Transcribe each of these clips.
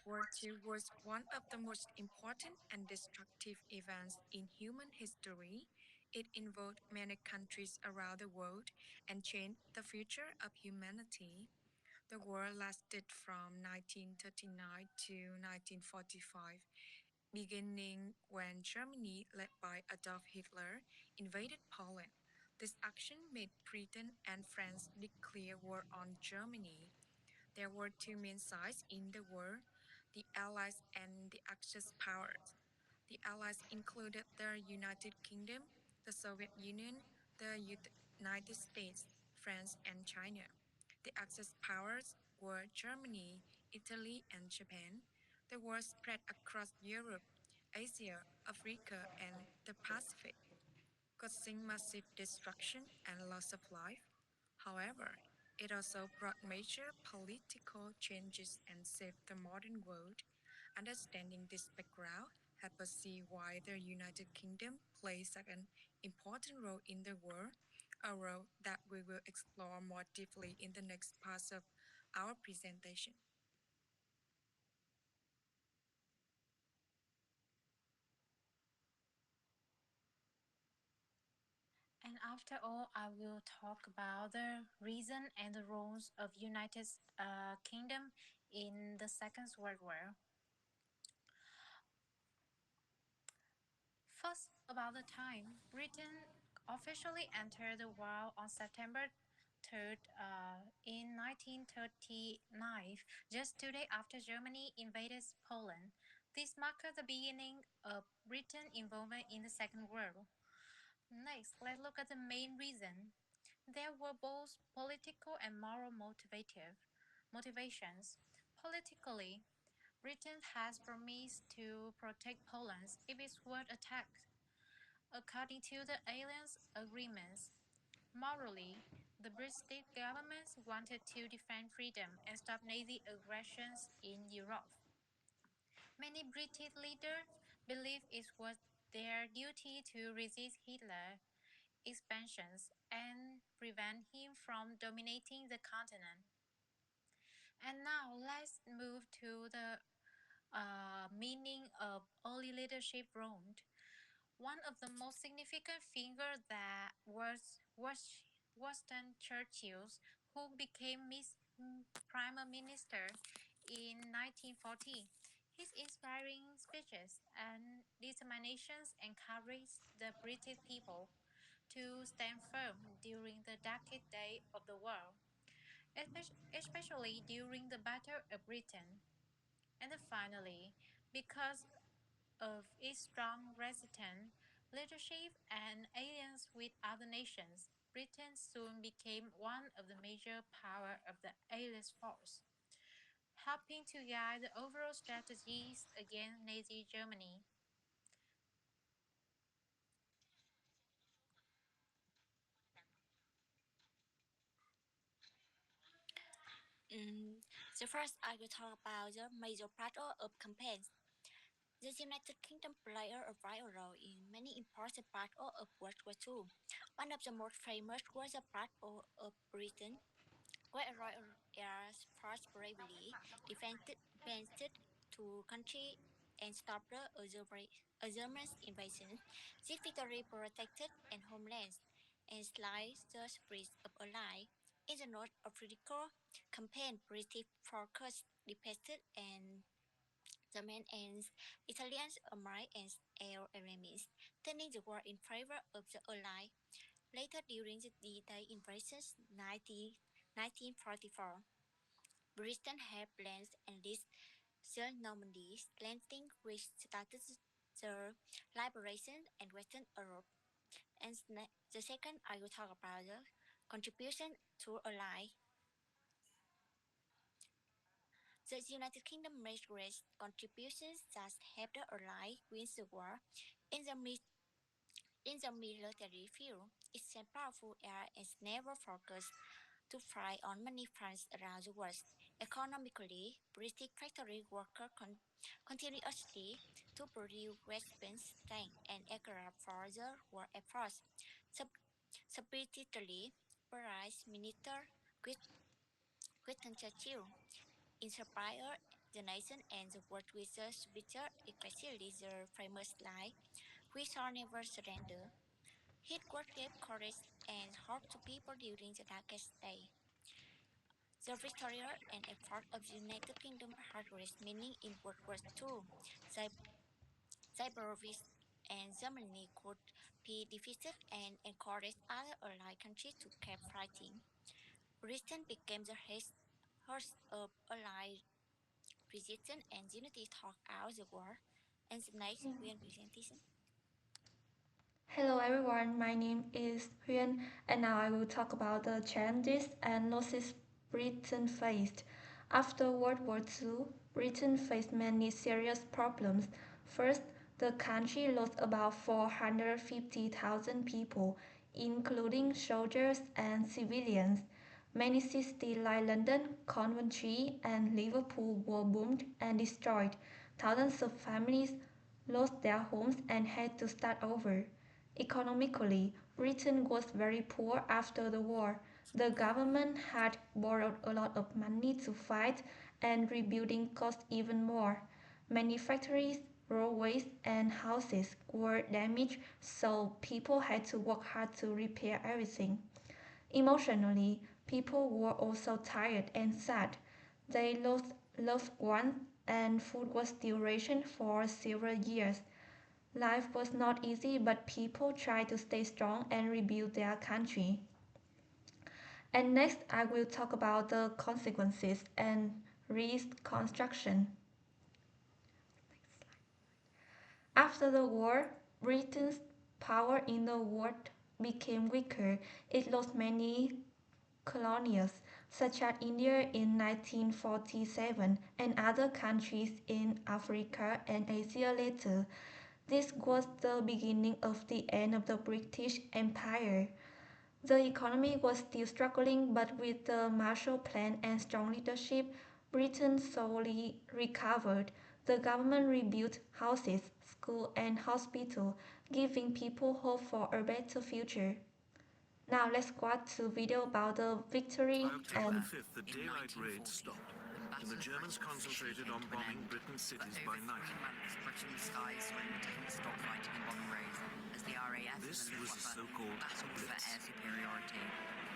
World War II was one of the most important and destructive events in human history. It involved many countries around the world and changed the future of humanity. The war lasted from 1939 to 1945, beginning when Germany, led by Adolf Hitler, invaded Poland. This action made Britain and France declare war on Germany. There were two main sides in the war, the Allies and the Axis powers. The Allies included the United Kingdom, the Soviet Union, the United States, France, and China. The Axis powers were Germany, Italy, and Japan. The war spread across Europe, Asia, Africa, and the Pacific, causing massive destruction and loss of life. However, it also brought major political changes and shaped the modern world. Understanding this background helps us see why the United Kingdom plays such an important role in the world, a role that we will explore more deeply in the next part of our presentation. And after all, I will talk about the reason and the roles of United Kingdom in the Second World War. First, about the time, Britain officially entered the war on September 3rd in 1939, just 2 days after Germany invaded Poland. This marked the beginning of Britain's involvement in the Second World War. Next, let's look at the main reason. There were both political and moral motivations. Politically, Britain has promised to protect Poland if it were attacked, according to the alliance agreements. Morally, the British government wanted to defend freedom and stop Nazi aggressions in Europe. Many British leaders believed it was their duty to resist Hitler's expansions and prevent him from dominating the continent. And now let's move to the meaning of early leadership role. One of the most significant figures that was Winston Churchill, who became Prime Minister in 1940. His inspiring speeches and determinations encouraged the British people to stand firm during the darkest days of the war, especially during the Battle of Britain. And finally, because of its strong resistance, leadership, and alliance with other nations, Britain soon became one of the major powers of the Allied force, helping to guide the overall strategies against Nazi Germany. So first, I will talk about the major battle of campaigns. The United Kingdom played a vital role in many important battles of World War II. One of the most famous was the Battle of Britain, where Royal Air Force bravely defended two countries and stopped the German invasion. This victory protected and homelands and sliced the spirit of allies. In the North Africa campaign, British forces defeated and German and Italian allies and air enemies, turning the war in favor of the Allies. Later during the D-Day invasions 1944, Britain had plans and leased the Normandy landing which started the liberation and Western Europe. And the second I will talk about the contribution to Allies. The United Kingdom made great contributions that helped the Allies win the war. In the, in the military field, it sent powerful air and naval forces to fly on many fronts around the world. Economically, British factory workers continuously to produce weapons, tanks, and aircraft for the war effort. Subsequently, Prime Minister Winston Churchill inspired the nation and the world with the bitter, especially the famous line, "We shall never surrender." His word gave courage and hope to people during the darkest day. The victory and effort of the United Kingdom had great meaning in World War II. Cyberovich and Germany could be defeated and encouraged other allied countries to keep fighting. Britain became the heart of allied resistance and unity throughout the war. And the next Yeah. UN presentation. Hello everyone, my name is Huyên and now I will talk about the challenges and losses Britain faced. After World War II, Britain faced many serious problems. First, the country lost about 450,000 people, including soldiers and civilians. Many cities like London, Coventry, and Liverpool were bombed and destroyed. Thousands of families lost their homes and had to start over. Economically, Britain was very poor after the war. The government had borrowed a lot of money to fight, and rebuilding cost even more. Many factories, roadways, and houses were damaged, so people had to work hard to repair everything. Emotionally, people were also tired and sad. They lost loved ones, and food was still rationed for several years. Life was not easy, but people tried to stay strong and rebuild their country. And next, I will talk about the consequences and reconstruction. After the war, Britain's power in the world became weaker. It lost many colonies, such as India in 1947 and other countries in Africa and Asia later. This was the beginning of the end of the British Empire. The economy was still struggling, but with the Marshall Plan and strong leadership, Britain slowly recovered. The government rebuilt houses, schools, and hospitals, giving people hope for a better future. Now let's watch a video about the victory On October and 5th, the In daylight raids 1940, stopped, the and Battle the of Germans Britain City concentrated came on to an bombing end. Britain's For cities over by three night. months, Britain's skies were in intense dogfighting and bomb raids as the RAF and This the was the Luftwaffe so-called battled for Blitz. air superiority.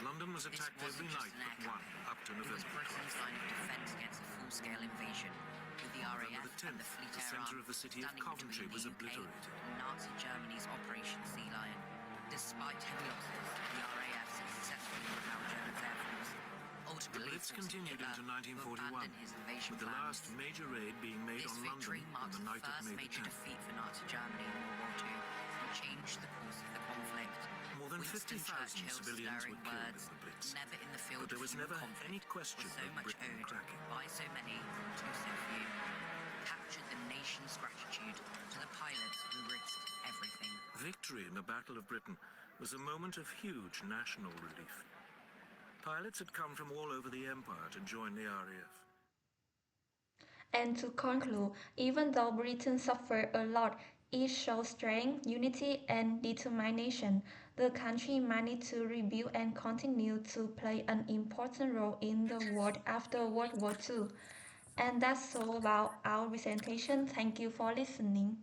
London was This attacked every wasn't just night an but air one, campaign, up to it was November the Britain's 12th. line of defence against a full-scale invasion, with the November RAF the and the 10th, Fleet the Air centre Arm of the city of standing Coventry between the was UK obliterated. and Nazi Germany's Operation Sea Lion. Despite heavy losses, the RAF successfully repelled Germany's air force, The ultimately Blitz forcing continued Hitler into to 1941, abandon his invasion with the plans. last major raid being made This on London victory on marked the the night of first May the major 10th. defeat for Nazi Germany in World War II and changed the course of the conflict. More than Winston 50,000 Churchill's civilians stirring were killed in words, the Blitz, "Never in the field but there of was human never any conflict," question were so of much Britain owed cracking. by so many to so few, captured the nation's gratitude to the pilots who risked everything. Victory in the Battle of Britain was a moment of huge national relief. Pilots had come from all over the empire to join the RAF. And to conclude, even though Britain suffered a lot, it showed strength, unity, and determination. The country managed to rebuild and continue to play an important role in the world after World War II. And that's all about our presentation. Thank you for listening.